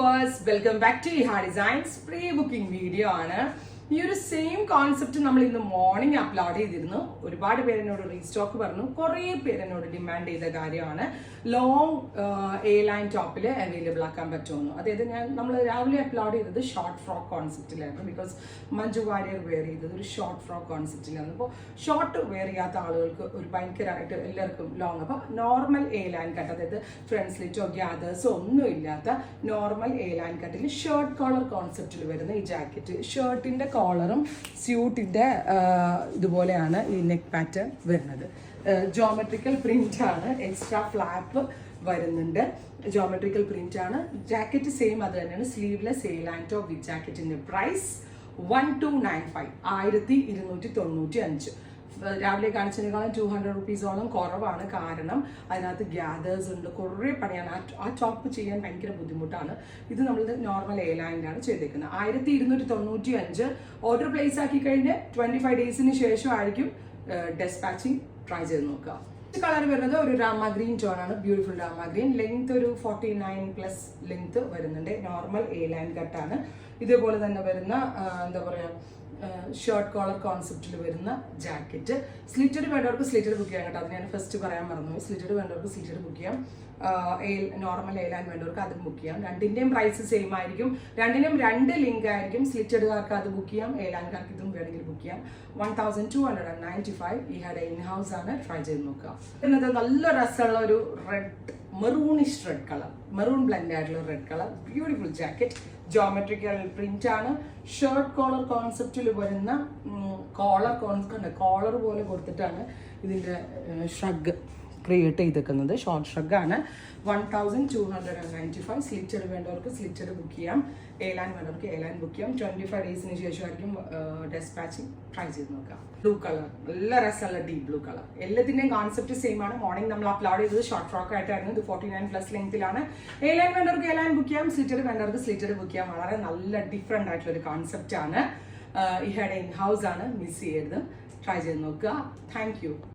viewers, welcome back to Iha Designs pre-booking video. ഈ ഒരു same concept നമ്മൾ ഇന്ന് മോർണിംഗ് അപ്ലോഡ് ചെയ്തിരുന്നു. ഒരുപാട് പേര് എന്നോട് റീസ്റ്റോക്ക് പറഞ്ഞു, കുറേ പേര് എന്നോട് ഡിമാൻഡ് ചെയ്ത കാര്യമാണ് ലോങ് എ ലൈൻ ടോപ്പിൽ അവൈലബിൾ ആക്കാൻ പറ്റുമെന്ന്. അതായത് നമ്മൾ രാവിലെ അപ്ലോഡ് ചെയ്തത് ഷോർട്ട് ഫ്രോക്ക് കോൺസെപ്റ്റിലായിരുന്നു. ബിക്കോസ് മഞ്ജു വാര്യർ വെയർ ചെയ്തത് ഒരു ഷോർട്ട് ഫ്രോക്ക് കോൺസെപ്റ്റിലായിരുന്നു. അപ്പോൾ ഷോർട്ട് വെയർ ചെയ്യാത്ത ആളുകൾക്ക് ഒരു ഭയങ്കരമായിട്ട് എല്ലാവർക്കും ലോങ്, അപ്പോൾ നോർമൽ എ ലൈൻ കട്ട്, അതായത് ഫ്രണ്ട് സ്ലിറ്റോ ഗ്യാദേഴ്സോ ഒന്നും ഇല്ലാത്ത നോർമൽ എ ലൈൻ കട്ടിൽ ഷർട്ട് കോളർ കോൺസെപ്റ്റിൽ വരുന്ന ഈ ജാക്കറ്റ്, ഷർട്ടിൻ്റെ കോളറും സ്യൂട്ടിൻ്റെ ഇതുപോലെയാണ് ഈ നെക്ക് പാറ്റേൺ വരുന്നത്. ജോമെട്രിക്കൽ പ്രിന്റ് ആണ്, എക്സ്ട്രാ ഫ്ലാപ്പ് വരുന്നുണ്ട്, ജോമെട്രിക്കൽ പ്രിന്റ് ആണ്. ജാക്കറ്റ് സെയിം അത് തന്നെയാണ്, sleeveless A line top with ജാക്കറ്റിന്റെ പ്രൈസ് 1295, 1295. രാവിലെ കാണിച്ചതിനേക്കാളും 200 റുപ്പീസോളം കുറവാണ്. കാരണം അതിനകത്ത് ഗ്യാദേഴ്സ് ഉണ്ട്, കുറേ പണിയാണ്. ആ ടോപ്പ് ചെയ്യാൻ ഭയങ്കര ബുദ്ധിമുട്ടാണ്. ഇത് നമ്മൾ നോർമൽ എ ലൈനിലാണ് ചെയ്തേക്കുന്നത്. 1295 ഓർഡർ പ്ലേസ് ആക്കി കഴിഞ്ഞ് 25 ഡേയ്സിന് ശേഷമായിരിക്കും ഡെസ്പാച്ചിങ് ട്രൈ ചെയ്ത് നോക്കുക. കളർ വരുന്നത് ഒരു രാമ ഗ്രീൻ ടോൺ ആണ്, ബ്യൂട്ടിഫുൾ രാമ ഗ്രീൻ. ലെങ്ത് ഒരു 49+ ലെങ്ത് വരുന്നുണ്ട്. നോർമൽ എ ലൈൻ കട്ടാണ്. ഇതേപോലെ തന്നെ വരുന്ന എന്താ പറയുക, ഷർട്ട് കോളർ കോൺസെപ്റ്റിൽ വരുന്ന ജാക്കറ്റ്. സ്ലിറ്റഡ് വേണ്ടവർക്ക് സ്ലിറ്റഡ് ബുക്ക് ചെയ്യാം കേട്ടോ, അത് ഞാൻ ഫസ്റ്റ് പറയാൻ മറന്നു. സ്ലിറ്റഡ് വേണ്ടവർക്ക് സ്ലിറ്റഡ് ബുക്ക് ചെയ്യാം, നോർമൽ എ ലൈൻ വേണ്ടവർക്ക് അതും ബുക്ക് ചെയ്യാം. രണ്ടിൻ്റെയും പ്രൈസ് സെയിം ആയിരിക്കും, രണ്ടിനും 2 ലിങ്ക് ആയിരിക്കും. സ്ലിറ്റഡുകാർക്ക് അത് ബുക്ക് ചെയ്യാം, എ ലൈൻകാർക്ക് ഇതും വേണമെങ്കിൽ ബുക്ക് ചെയ്യാം. 1295. ഈ ഹയുടെ ഇൻ ഹൗസ് ആണ്, ട്രൈ ചെയ്ത് നോക്കുക. പിന്നെ നല്ല രസമുള്ള ഒരു maroonish red colour, maroon blend ആയിട്ടുള്ള red colour, beautiful jacket. Geometrical print ആണ്. ഷർട്ട് കോളർ കോൺസെപ്റ്റിൽ വരുന്ന കോളർ പോലെ കൊടുത്തിട്ടാണ് ഇതിൻ്റെ ഷ്രഗ് ക്രിയേറ്റ് ചെയ്തേക്കുന്നത്. ഷോർട്ട് ഷ്രഗാണ്. 1295. സ്ലിറ്റഡ് വേണ്ടവർക്ക് സ്ലിറ്റഡ് ബുക്ക് ചെയ്യാം, എ ലൈൻ വേണ്ടവർക്ക് എ ലൈൻ ബുക്ക് ചെയ്യാം. 25 ഡേയ്സിന് ശേഷമായിരിക്കും ഡെസ്പാച്ചിങ്. ട്രൈ ചെയ്ത് നോക്കാം. ബ്ലൂ കളർ, നല്ല രസമുള്ള ഡീപ് ബ്ലൂ കളർ. എല്ലാത്തിൻ്റെയും കോൺസെപ്റ്റ് സെയിം ആണ്. മോർണിംഗ് നമ്മൾ അപ്ലോഡ് ചെയ്തത് ഷോർട്ട് ഫ്രോക്ക് ആയിട്ടായിരുന്നു. ഇത് 49+ ലെങ്ത്തിലാണ്. എ ലൈൻ വേണ്ടവർക്ക് എ ലൈൻ ബുക്ക് ചെയ്യാം, സ്ലിറ്റഡ് വേണ്ടവർക്ക് സ്ലിറ്റഡ് ബുക്ക് ചെയ്യാം. വളരെ നല്ല ഡിഫറെൻ്റ് ആയിട്ടുള്ള ഒരു കോൺസെപ്റ്റ് ആണ്. ഈ ഹയുടെ ഇൻ ഹൗസ് ആണ്, മിസ് ചെയ്യരുത്. ട്രൈ ചെയ്ത് നോക്കുക. Thank you.